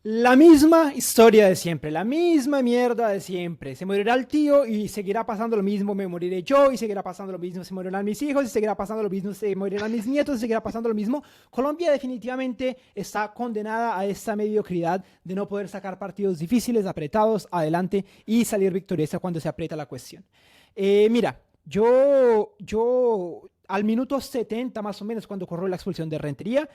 La misma historia de siempre, la misma mierda de siempre. Se morirá el tío y seguirá pasando lo mismo, me moriré yo y seguirá pasando lo mismo, se morirán mis hijos y seguirá pasando lo mismo, se morirán mis nietos y seguirá pasando lo mismo. Colombia definitivamente está condenada a esta mediocridad de no poder sacar partidos difíciles, apretados, adelante y salir victoriosa cuando se aprieta la cuestión. Mira, yo al minuto 70 más o menos, cuando corrió la expulsión de Rentería,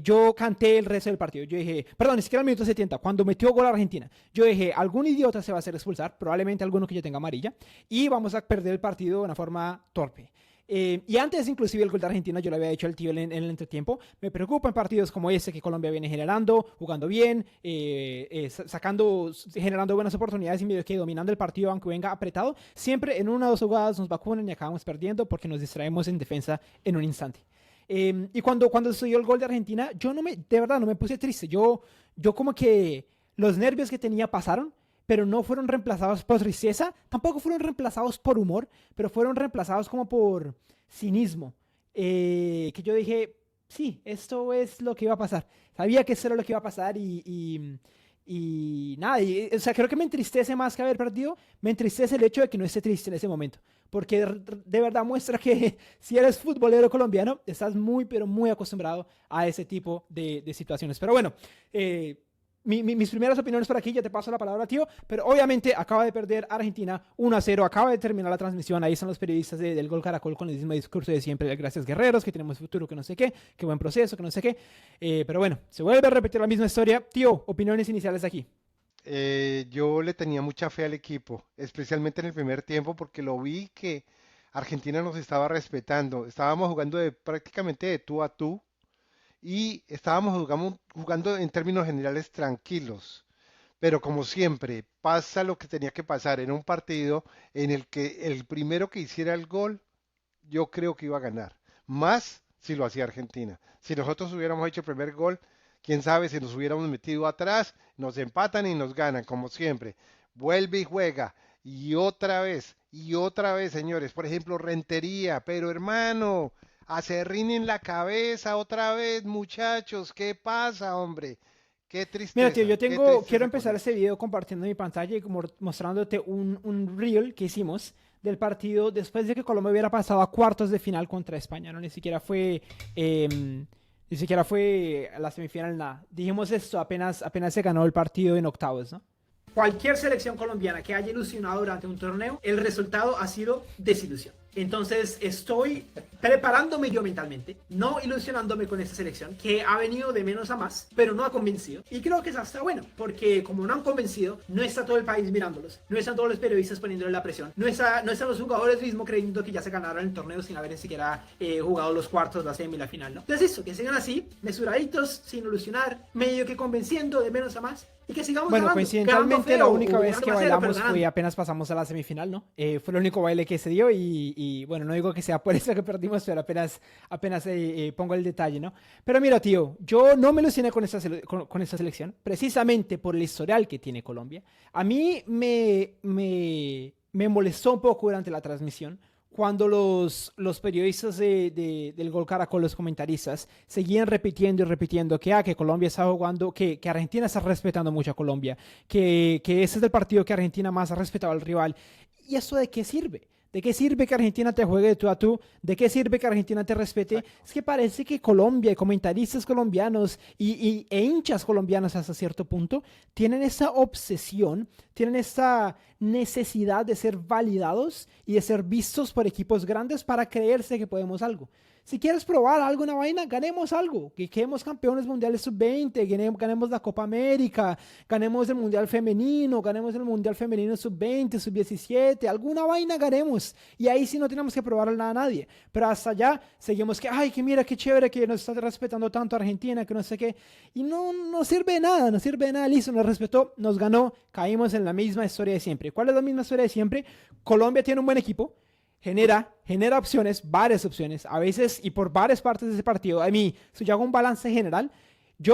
yo canté el resto del partido. Yo dije, perdón, ni siquiera al minuto 70, cuando metió gol a Argentina, yo dije, algún idiota se va a hacer expulsar, probablemente alguno que yo tenga amarilla, y vamos a perder el partido de una forma torpe. Y antes inclusive el gol de Argentina yo le había hecho al tío en el entretiempo. Me preocupa en partidos como este que Colombia viene generando, jugando bien, sacando, generando buenas oportunidades y medio que dominando el partido aunque venga apretado. Siempre en una o dos jugadas nos vacunan y acabamos perdiendo porque nos distraemos en defensa en un instante. Y cuando se dio el gol de Argentina, yo no me, de verdad no me puse triste. Yo como que los nervios que tenía pasaron, pero no fueron reemplazados por tristeza, tampoco fueron reemplazados por humor, pero fueron reemplazados como por cinismo. Que yo dije, sí, esto es lo que iba a pasar. Sabía que eso era lo que iba a pasar y nada, o sea, creo que me entristece más que haber perdido, me entristece el hecho de que no esté triste en ese momento, porque de verdad muestra que si eres futbolero colombiano, estás muy, pero muy acostumbrado a ese tipo de situaciones. Pero bueno, mis primeras opiniones por aquí, ya te paso la palabra, tío, pero obviamente acaba de perder Argentina 1-0, acaba de terminar la transmisión, ahí están los periodistas del Gol Caracol con el mismo discurso de siempre, gracias guerreros, que tenemos futuro, que no sé qué buen proceso, que no sé qué, pero bueno, se vuelve a repetir la misma historia. Tío, opiniones iniciales aquí. Yo le tenía mucha fe al equipo, especialmente en el primer tiempo, porque lo vi que Argentina nos estaba respetando. Estábamos jugando prácticamente de tú a tú y estábamos jugando en términos generales tranquilos. Pero como siempre, pasa lo que tenía que pasar en un partido en el que el primero que hiciera el gol, yo creo que iba a ganar. Más si lo hacía Argentina. Si nosotros hubiéramos hecho el primer gol, quién sabe si nos hubiéramos metido atrás, nos empatan y nos ganan, como siempre. Vuelve y juega. Y otra vez, señores. Por ejemplo, Rentería. Pero hermano, acerrín en la cabeza otra vez, muchachos. ¿Qué pasa, hombre? Mira, tío, Qué quiero tristeza con empezar este esto. video compartiendo mi pantalla y como mostrándote un reel que hicimos del partido después de que Colombia hubiera pasado a cuartos de final contra España, ¿no? Ni siquiera fue a la semifinal, nada. Dijimos esto apenas se ganó el partido en octavos, ¿no? Cualquier selección colombiana que haya ilusionado durante un torneo, el resultado ha sido desilusión. Entonces estoy preparándome yo mentalmente, no ilusionándome con esta selección que ha venido de menos a más, pero no ha convencido. Y creo que eso está bueno, porque como no han convencido, no está todo el país mirándolos, no están todos los periodistas poniéndole la presión, no están los jugadores mismos creyendo que ya se ganaron el torneo sin haber ni siquiera jugado los cuartos, la semi y la final, ¿no? Entonces eso, que sigan así, mesuraditos, sin ilusionar, medio que convenciendo de menos a más. Y que sigamos Bueno, ganando, ganando coincidentalmente la Sí, única vez ganando que más cero, pero bailamos fue ganando. apenas pasamos a la semifinal, ¿no? Fue el único baile que se dio y bueno, no digo que sea por eso que perdimos, pero apenas pongo el detalle, ¿no? Pero mira, tío, yo no me ilusioné con esta selección, precisamente por el historial que tiene Colombia. A mí me molestó un poco durante la transmisión cuando los periodistas del Gol Caracol, los comentaristas, seguían repitiendo y repitiendo que Colombia está jugando, que Argentina está respetando mucho a Colombia, que ese es el partido que Argentina más ha respetado al rival. ¿Y eso de qué sirve? ¿De qué sirve que Argentina te juegue de tú a tú? ¿De qué sirve que Argentina te respete? exacto. Es que parece que Colombia, comentaristas colombianos e hinchas colombianos hasta cierto punto, tienen esa obsesión, tienen esa necesidad de ser validados y de ser vistos por equipos grandes para creerse que podemos algo. Si quieres probar alguna vaina, ganemos algo. Que quedemos campeones mundiales sub-20, ganemos la Copa América, ganemos el Mundial Femenino, ganemos el Mundial Femenino sub-20, sub-17, alguna vaina ganemos. Y ahí sí no tenemos que probar nada a nadie. Pero hasta allá seguimos que, ay, que mira, qué chévere que nos está respetando tanto Argentina, que no sé qué. Y no sirve de nada, no sirve de nada. Listo, nos respetó, nos ganó, caímos en la misma historia de siempre. ¿Cuál es la misma historia de siempre? Colombia tiene un buen equipo, genera opciones, varias opciones, a veces y por varias partes de ese partido. A mí, si yo hago un balance general,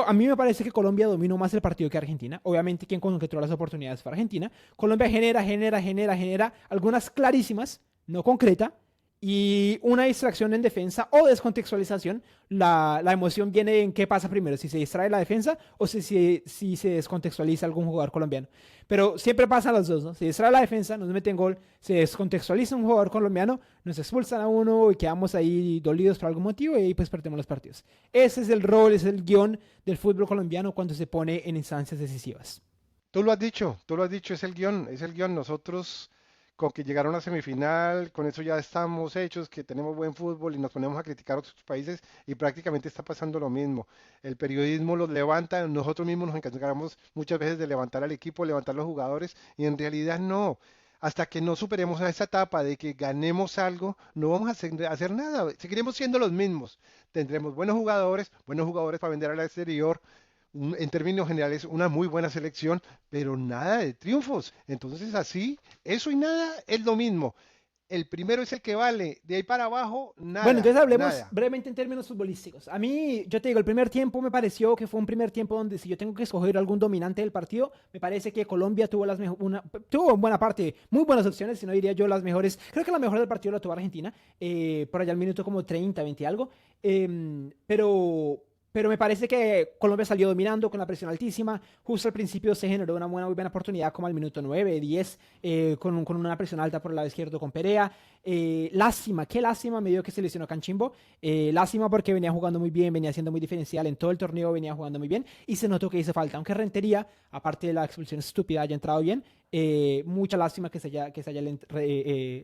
a mí me parece que Colombia dominó más el partido que Argentina. Obviamente, quien concentró las oportunidades fue Argentina. Colombia genera algunas clarísimas, no concreta, y una distracción en defensa o descontextualización, la emoción viene en qué pasa primero, si se distrae la defensa o si se descontextualiza algún jugador colombiano. Pero siempre pasan los dos, ¿no? Se distrae la defensa, nos meten gol, se descontextualiza un jugador colombiano, nos expulsan a uno y quedamos ahí dolidos por algún motivo y ahí pues perdemos los partidos. Ese es el rol, ese es el guión del fútbol colombiano cuando se pone en instancias decisivas. Tú lo has dicho, es el guión. Nosotros con que llegaron a semifinal, con eso ya estamos hechos, que tenemos buen fútbol y nos ponemos a criticar a otros países y prácticamente está pasando lo mismo. El periodismo los levanta, nosotros mismos nos encargamos muchas veces de levantar al equipo, levantar los jugadores y en realidad no. Hasta que no superemos a esa etapa de que ganemos algo, no vamos a hacer nada. Seguiremos siendo los mismos. Tendremos buenos jugadores para vender al exterior, en términos generales una muy buena selección, pero nada de triunfos. Entonces así, eso y nada es lo mismo. El primero es el que vale, de ahí para abajo, Bueno, nada, entonces hablemos nada. brevemente en términos futbolísticos. A mí, yo te digo, el primer tiempo me pareció que fue un primer tiempo donde si yo tengo que escoger algún dominante del partido, me parece que Colombia tuvo tuvo en buena parte muy buenas opciones, si no diría yo las mejores. Creo que la mejor del partido la tuvo Argentina, por allá al minuto como 30, 20 algo. Pero me parece que Colombia salió dominando con la presión altísima. Justo al principio se generó una muy buena oportunidad, como al minuto 9, 10, con una presión alta por el lado izquierdo con Perea. Qué lástima me dio que se lesionó Canchimbo. Lástima porque venía jugando muy bien, venía siendo muy diferencial en todo el torneo, venía jugando muy bien y se notó que hizo falta. Aunque Rentería, aparte de la expulsión estúpida, haya entrado bien. Mucha lástima que se haya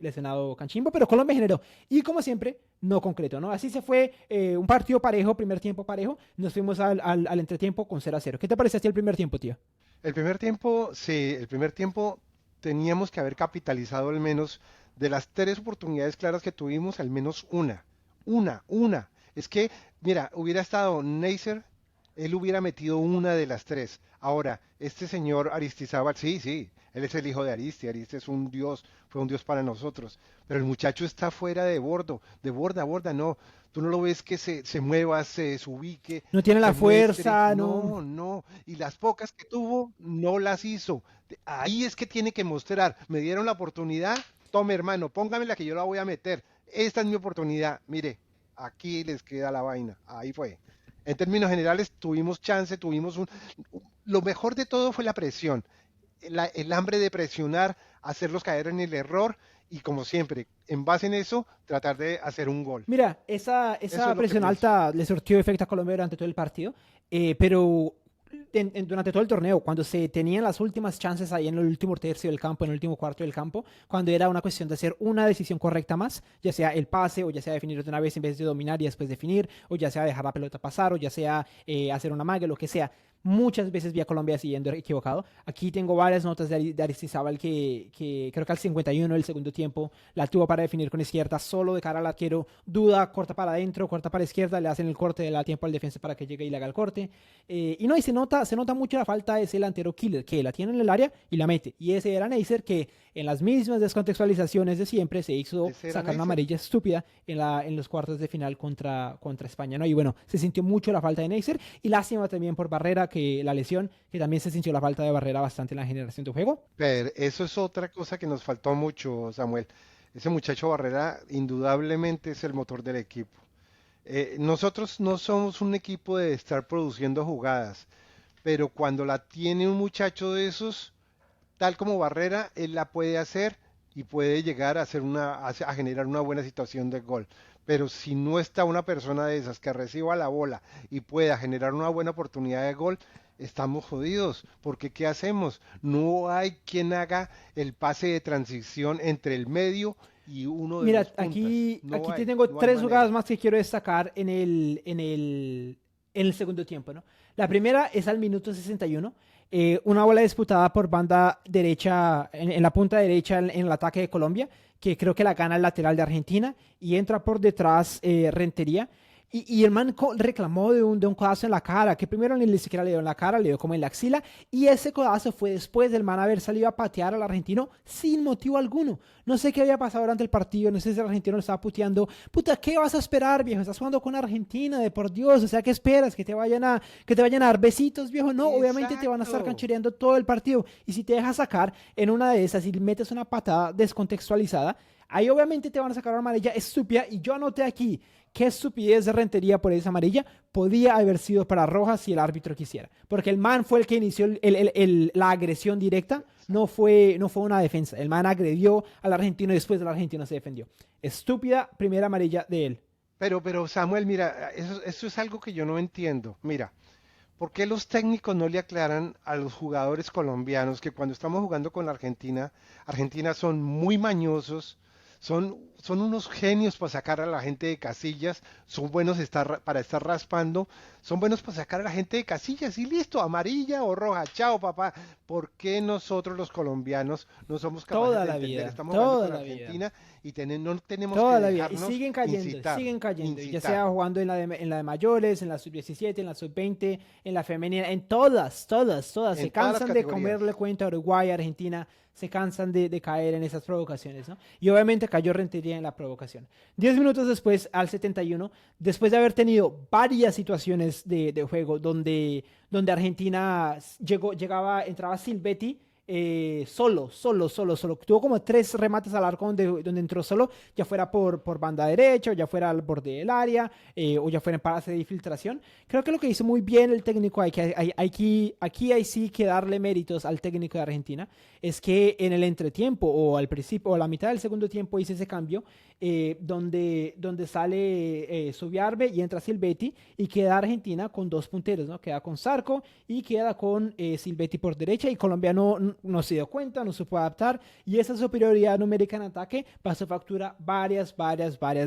lesionado Canchimbo, pero Colombia generó. Y como siempre, no concreto, ¿no? Así se fue un partido parejo, primer tiempo parejo. Nos fuimos al entretiempo con 0-0. ¿Qué te parece a ti el primer tiempo, tío? El primer tiempo, sí, el primer tiempo teníamos que haber capitalizado al menos de las tres oportunidades claras que tuvimos, al menos una. Es que, mira, hubiera estado Neisser, él hubiera metido una de las tres. Ahora, este señor Aristizábal, sí, sí, él es el hijo de Aristi es un dios, fue un dios para nosotros, pero el muchacho está fuera de borda a borda, no, tú no lo ves que se mueva, se desubique, No tiene la se muestre, fuerza, no. no, y las pocas que tuvo, no las hizo. Ahí es que tiene que mostrar, me dieron la oportunidad, tome hermano, póngame la que yo la voy a meter, esta es mi oportunidad, mire, aquí les queda la vaina, ahí fue. En términos generales tuvimos chance, lo mejor de todo fue la presión, el hambre de presionar, hacerlos caer en el error y como siempre, en base en eso, tratar de hacer un gol. Mira, Eso esa es lo que presión pienso. alta le surtió efecto a Colombia durante todo el partido, pero durante todo el torneo, cuando se tenían las últimas chances ahí en el último tercio del campo, en el último cuarto del campo, cuando era una cuestión de hacer una decisión correcta más, ya sea el pase o ya sea definir de una vez en vez de dominar y después definir, o ya sea dejar la pelota pasar, o ya sea hacer una magia, lo que sea. Muchas veces vi a Colombia siguiendo equivocado. Aquí tengo varias notas de Aristizábal que creo que al 51 del segundo tiempo la tuvo para definir con izquierda, solo de cara al arquero, duda, corta para adentro, corta para izquierda, le hacen el corte, le da tiempo al defensa para que llegue y le haga el corte. Y no, y se nota mucho la falta de ese delantero killer que la tiene en el área y la mete. Y ese era Neisser que en las mismas descontextualizaciones de siempre se hizo Ese era sacar una Neisser. amarilla estúpida en los cuartos de final contra España, ¿no? Y bueno, se sintió mucho la falta de Neisser y lástima también por Barrera, que la lesión, que también se sintió la falta de Barrera bastante en la generación de juego. Pero eso es otra cosa que nos faltó mucho, Samuel. Ese muchacho Barrera indudablemente es el motor del equipo. Nosotros no somos un equipo de estar produciendo jugadas, pero cuando la tiene un muchacho de esos, tal como Barrera, él la puede hacer y puede llegar a hacer a generar una buena situación de gol. Pero si no está una persona de esas que reciba la bola y pueda generar una buena oportunidad de gol, estamos jodidos. Porque ¿qué hacemos? No hay quien haga el pase de transición entre el medio y uno de Mira, los puntas. aquí te tengo No hay tres jugadas manera. más que quiero destacar en el segundo tiempo, ¿no? La primera es al minuto 61, una bola disputada por banda derecha, en la punta derecha en el ataque de Colombia, que creo que la gana el lateral de Argentina y entra por detrás Rentería. Y el man reclamó de un codazo en la cara, que primero ni siquiera le dio en la cara, le dio como en la axila, y ese codazo fue después del man haber salido a patear al argentino sin motivo alguno. No sé qué había pasado durante el partido, no sé si el argentino lo estaba puteando. Puta, ¿qué vas a esperar, viejo? Estás jugando con Argentina, de por Dios, o sea, ¿qué esperas? ¿Que te vayan a dar besitos, viejo? No, obviamente te van a estar Exacto. canchereando todo el partido, y si te dejas sacar en una de esas y metes una patada descontextualizada, ahí obviamente te van a sacar una amarilla estúpida. Y yo anoté aquí qué estupidez de Rentería por esa amarilla podía haber sido para roja si el árbitro quisiera. Porque el man fue el que inició la agresión directa, no fue una defensa. El man agredió al argentino y después el argentino se defendió. Estúpida primera amarilla de él. Pero Samuel, mira, eso es algo que yo no entiendo. Mira, ¿por qué los técnicos no le aclaran a los jugadores colombianos que cuando estamos jugando con la Argentina, Argentina son muy mañosos, son unos genios para sacar a la gente de casillas, son buenos para estar raspando, son buenos para sacar a la gente de casillas y listo, amarilla o roja, chao papá. ¿Por qué nosotros los colombianos no somos capaces Toda de la entender? vida, Estamos jugando toda con la vida. Argentina y no tenemos que Toda la vida. Y dejarnos incitar, siguen cayendo. Ya incitar. sea jugando en la de mayores, en la sub-17, en la sub-20, en la femenina, en todas, todas, todas. Se En todas las cansan de categorías. comerle cuenta a Uruguay, Argentina, se cansan de caer en esas provocaciones, ¿no? Y obviamente cayó Rentería en la provocación. 10 minutos después, al 71, después de haber tenido varias situaciones de juego donde Argentina entraba Silvetti, solo. Tuvo como 3 remates al arco donde entró solo, ya fuera por banda derecha, o ya fuera al borde del área, o ya fuera en pase de infiltración. Creo que lo que hizo muy bien el técnico, aquí hay sí que darle méritos al técnico de Argentina, es que en el entretiempo, o al principio, o a la mitad del segundo tiempo, hice ese cambio, donde sale Subiarbe y entra Silvetti, y queda Argentina con 2 punteros, ¿no? Queda con Zarco y queda con Silvetti por derecha, y Colombia no se dio cuenta, no se pudo adaptar, y esa superioridad numérica en ataque pasó factura varias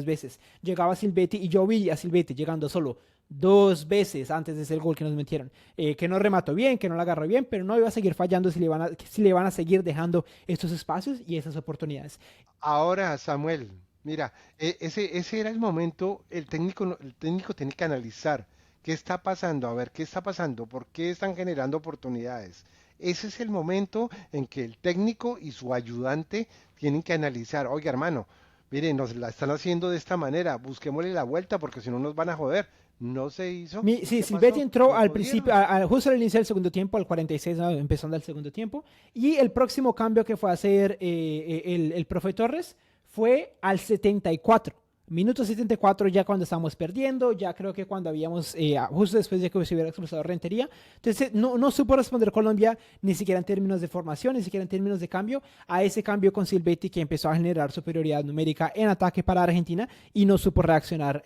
veces. Llegaba Silvetti y yo vi a Silvetti llegando solo 2 veces antes de ese el gol que nos metieron, que no remató bien, que no la agarró bien, pero no iba a seguir fallando si le van a seguir dejando estos espacios y esas oportunidades. Ahora, Samuel, mira, ese era el momento, el técnico tiene que analizar qué está pasando, a ver qué está pasando, por qué están generando oportunidades. Ese es el momento en que el técnico y su ayudante tienen que analizar, oiga, hermano, mire, nos la están haciendo de esta manera, busquémosle la vuelta porque si no nos van a joder. No se hizo. ¿Y Sí, qué Silvetti pasó? entró No al principio, pudieron. justo al inicio del segundo tiempo, al 46, ¿no? Empezando el segundo tiempo. Y el próximo cambio que fue a hacer el profe Torres fue al 74. Minuto 74, ya cuando estábamos perdiendo, ya creo que cuando habíamos, justo después de que se hubiera expulsado Rentería. Entonces, no supo responder Colombia, ni siquiera en términos de formación, ni siquiera en términos de cambio, a ese cambio con Silvetti que empezó a generar superioridad numérica en ataque para Argentina, y no supo reaccionar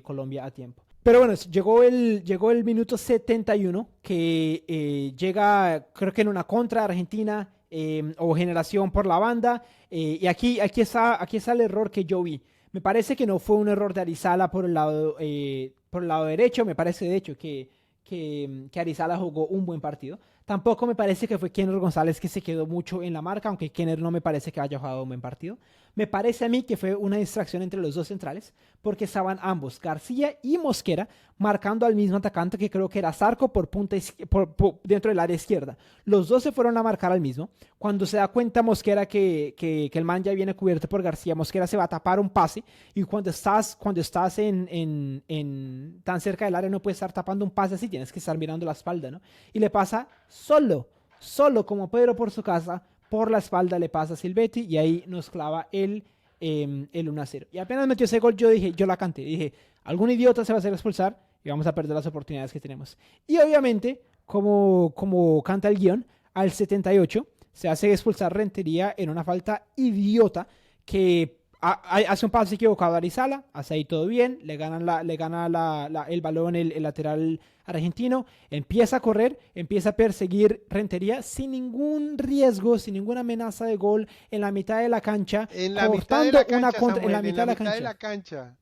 Colombia a tiempo. Pero bueno, llegó el minuto 71, que llega, creo que en una contra Argentina, o generación por la banda, y aquí está el error que yo vi. Me parece que no fue un error de Arizala por el lado derecho. Me parece, de hecho, que Arizala jugó un buen partido. Tampoco me parece que fue Kenner González que se quedó mucho en la marca, aunque Kenner no me parece que haya jugado un buen partido. Me parece a mí que fue una distracción entre los dos centrales, porque estaban ambos, García y Mosquera, marcando al mismo atacante, que creo que era Zarco, dentro del área izquierda. Los dos se fueron a marcar al mismo. Cuando se da cuenta Mosquera que el man ya viene cubierto por García, Mosquera se va a tapar un pase, y cuando estás tan cerca del área no puedes estar tapando un pase así, tienes que estar mirando la espalda, ¿no? Y le pasa solo como Pedro por su casa, por la espalda le pasa a Silvetti, y ahí nos clava el 1-0. Y apenas metió ese gol, yo la canté, dije, algún idiota se va a hacer expulsar y vamos a perder las oportunidades que tenemos. Y obviamente, como canta el guión, al 78 se hace expulsar Rentería en una falta idiota, que hace un pase equivocado a Arizala, hace ahí todo bien, le gana el balón el lateral argentino, empieza a correr, empieza a perseguir Rentería sin ningún riesgo, sin ninguna amenaza de gol, en la mitad de la cancha, En la mitad de la una cancha, contra, en la Samuel, en mitad la de la mitad de cancha, la cancha.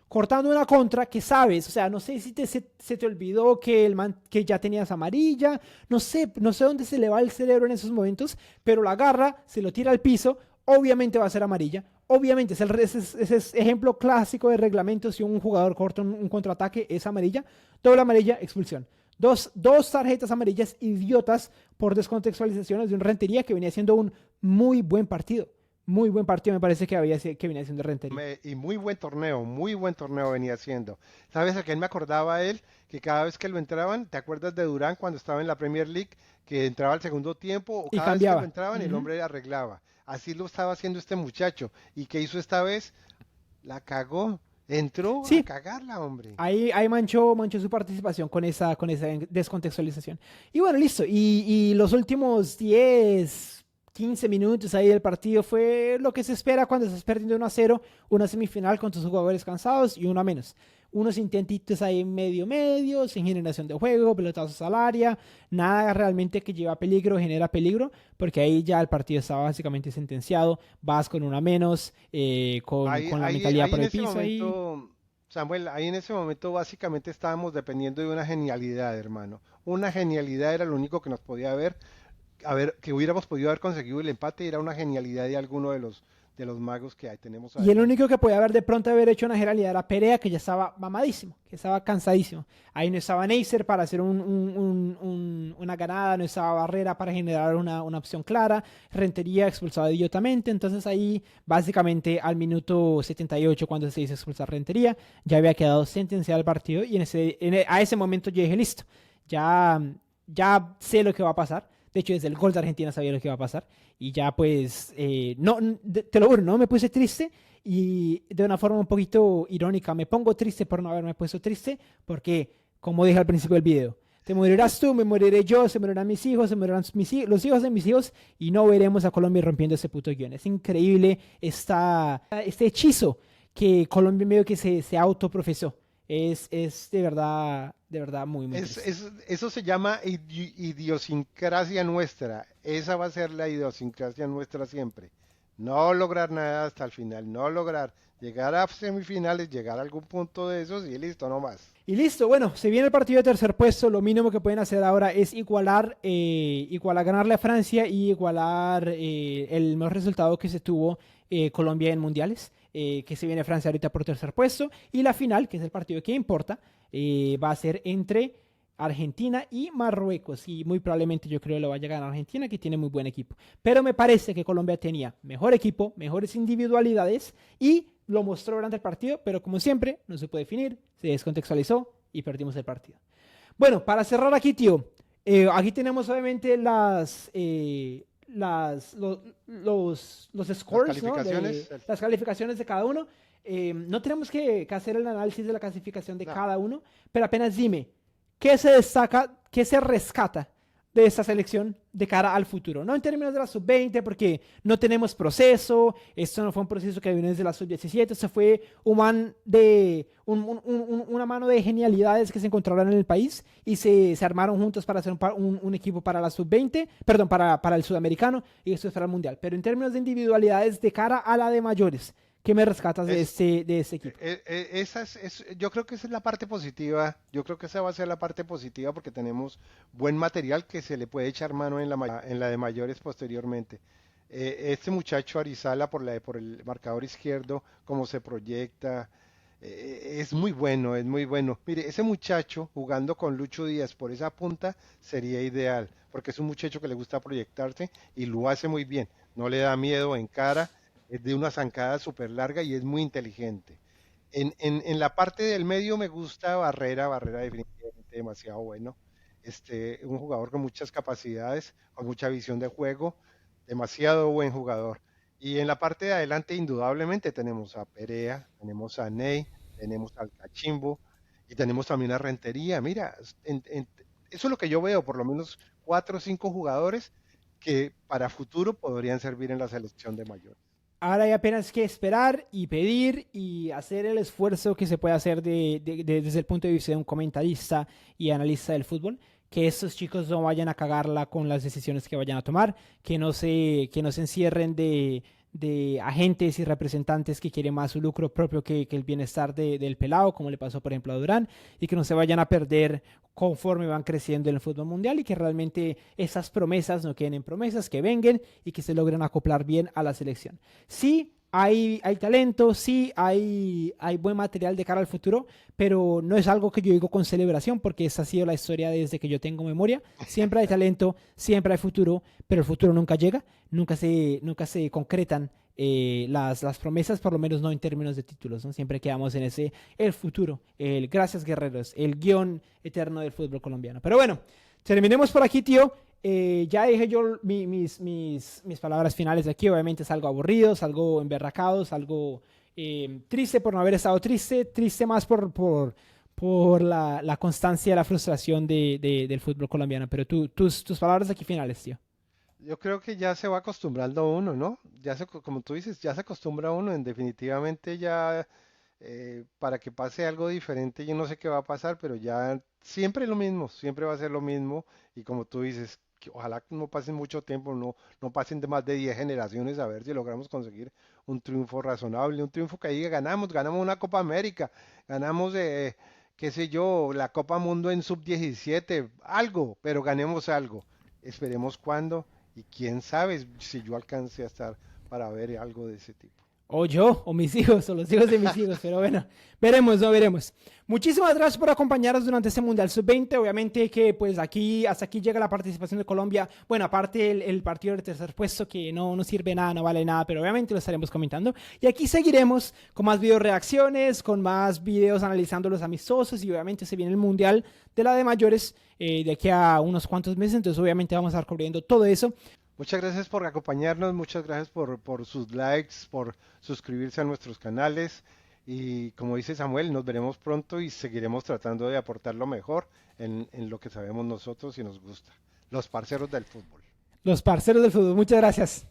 cortando una contra que sabes, o sea, no sé si se te olvidó que el man que ya tenías amarilla, no sé dónde se le va el cerebro en esos momentos, pero la agarra, se lo tira al piso, obviamente va a ser amarilla. Obviamente, ese es ejemplo clásico de reglamento. Si un jugador corta un contraataque, es amarilla. Doble amarilla, expulsión. Dos tarjetas amarillas idiotas por descontextualizaciones de un Rentería que venía haciendo un muy buen partido. Muy buen partido me parece que venía haciendo Rentería. Y muy buen torneo venía haciendo. ¿Sabes a quién me acordaba él? Que cada vez que lo entraban, ¿te acuerdas de Durán cuando estaba en la Premier League? Que entraba al segundo tiempo, o Y cada vez que lo cambiaba. entraban, el Ujú. hombre arreglaba. Así lo estaba haciendo este muchacho. ¿Y qué hizo esta vez? La cagó. Entró a Sí, cagarla, hombre. ahí manchó su participación con esa descontextualización. Y bueno, listo. Y los últimos 10, 15 minutos ahí del partido fue lo que se espera cuando estás perdiendo 1-0, una semifinal con tus jugadores cansados y uno a menos. Unos intentitos ahí medio, sin generación de juego, pelotazos al área, nada realmente que lleva a peligro, genera peligro, porque ahí ya el partido estaba básicamente sentenciado, vas con una menos, con la mentalidad Ahí por en el ese piso ahí. momento, Samuel, ahí en ese momento básicamente estábamos dependiendo de una genialidad, hermano. Una genialidad era lo único que nos podía haber, que hubiéramos podido haber conseguido el empate, era una genialidad de alguno de los magos que ahí tenemos Y el adelante. único que podía haber de pronto haber hecho una generalidad era Perea, que ya estaba mamadísimo, que estaba cansadísimo. Ahí no estaba Neisser para hacer una ganada, no estaba Barrera para generar una opción clara. Rentería expulsado idiotamente. Entonces ahí, básicamente, al minuto 78, cuando se hizo expulsar Rentería, ya había quedado sentenciado el partido. Y a ese momento yo dije, listo, ya, ya sé lo que va a pasar. De hecho, desde el gol de Argentina sabía lo que iba a pasar. Y ya pues, no, te lo juro, no me puse triste y de una forma un poquito irónica, me pongo triste por no haberme puesto triste porque, como dije al principio del video, te morirás tú, me moriré yo, se morirán mis hijos, se morirán los hijos de mis hijos y no veremos a Colombia rompiendo ese puto guión. Es increíble este hechizo que Colombia medio que se autoprofesó. Es de verdad muy, muy triste. Eso se llama idiosincrasia nuestra. Esa va a ser la idiosincrasia nuestra siempre. No lograr nada hasta el final, no lograr llegar a semifinales, llegar a algún punto de esos y listo, no más. Y listo, bueno, se viene el partido de tercer puesto, lo mínimo que pueden hacer ahora es ganarle a Francia y igualar el mejor resultado que se tuvo Colombia en mundiales, que se viene Francia ahorita por tercer puesto, y la final, que es el partido que importa, va a ser entre Argentina y Marruecos, y muy probablemente yo creo que lo vaya a ganar Argentina, que tiene muy buen equipo. Pero me parece que Colombia tenía mejor equipo, mejores individualidades, y lo mostró durante el partido, pero como siempre, no se puede definir, se descontextualizó y perdimos el partido. Bueno, para cerrar aquí, tío, aquí tenemos obviamente los Las scores, ¿no? calificaciones, Las calificaciones de cada uno. No tenemos que hacer el análisis de la clasificación de no. cada uno, pero apenas dime, ¿qué se destaca, qué se rescata de esta selección de cara al futuro? No en términos de la sub-20, porque no tenemos proceso, esto no fue un proceso que vino desde la sub-17, esto fue una mano de genialidades que se encontraron en el país y se armaron juntos para hacer un equipo para la sub-20, perdón, para el sudamericano y esto es para el mundial. Pero en términos de individualidades de cara a la de mayores, ¿qué me rescatas Es, de este equipo? yo creo que esa es la parte positiva. Yo creo que esa va a ser la parte positiva porque tenemos buen material que se le puede echar mano en la de mayores posteriormente. Este muchacho Arizala por el marcador izquierdo, cómo se proyecta, es muy bueno, es muy bueno. Mire, ese muchacho jugando con Lucho Díaz por esa punta sería ideal, porque es un muchacho que le gusta proyectarse y lo hace muy bien. No le da miedo en cara, es de una zancada súper larga y es muy inteligente. En la parte del medio me gusta Barrera definitivamente demasiado bueno. Un jugador con muchas capacidades, con mucha visión de juego, demasiado buen jugador. Y en la parte de adelante, indudablemente, tenemos a Perea, tenemos a Ney, tenemos al Cachimbo y tenemos también a Rentería. Mira, eso es lo que yo veo, por lo menos cuatro o cinco jugadores que para futuro podrían servir en la selección de mayores. Ahora hay apenas que esperar y pedir y hacer el esfuerzo que se puede hacer desde el punto de vista de un comentarista y analista del fútbol, que estos chicos no vayan a cagarla con las decisiones que vayan a tomar, que no se encierren de agentes y representantes que quieren más su lucro propio que el bienestar del pelado, como le pasó por ejemplo a Durán, y que no se vayan a perder conforme van creciendo en el fútbol mundial y que realmente esas promesas no queden en promesas, que vengan y que se logren acoplar bien a la selección. Sí, hay talento, sí, hay buen material de cara al futuro, pero no es algo que yo digo con celebración, porque esa ha sido la historia desde que yo tengo memoria. Siempre hay talento, siempre hay futuro, pero el futuro nunca llega, nunca se concretan las promesas, por lo menos no en términos de títulos, ¿no? Siempre quedamos en ese, el futuro, el gracias guerreros, el guión eterno del fútbol colombiano. Pero bueno, terminemos por aquí, tío. Ya dije yo mis palabras finales de aquí. Obviamente es algo aburrido, es algo emberracado, es algo triste por no haber estado triste más por la constancia, la frustración del fútbol colombiano. Pero tus palabras aquí finales, tío. Yo creo que ya se va acostumbrando uno, ¿no? Como tú dices, ya se acostumbra uno, en definitivamente ya para que pase algo diferente, yo no sé qué va a pasar, pero ya siempre lo mismo, siempre va a ser lo mismo, y como tú dices, que ojalá no pasen mucho tiempo, no pasen de más de 10 generaciones a ver si logramos conseguir un triunfo razonable, un triunfo que diga ganamos una Copa América, ganamos, qué sé yo, la Copa Mundo en sub 17 algo, pero ganemos algo. Esperemos cuándo. Y quién sabe si yo alcance a estar para ver algo de ese tipo. O yo, o mis hijos, o los hijos de mis hijos, pero bueno, veremos, no veremos. Muchísimas gracias por acompañarnos durante este Mundial Sub-20. Obviamente que pues hasta aquí llega la participación de Colombia. Bueno, aparte el partido de tercer puesto que no sirve nada, no vale nada, pero obviamente lo estaremos comentando. Y aquí seguiremos con más video reacciones, con más videos analizando los amistosos y obviamente se viene el Mundial de la de mayores de aquí a unos cuantos meses. Entonces obviamente vamos a estar cubriendo todo eso. Muchas gracias por acompañarnos, muchas gracias por sus likes, por suscribirse a nuestros canales. Y como dice Samuel, nos veremos pronto y seguiremos tratando de aportar lo mejor en lo que sabemos nosotros y nos gusta. Los parceros del fútbol. Los parceros del fútbol, muchas gracias.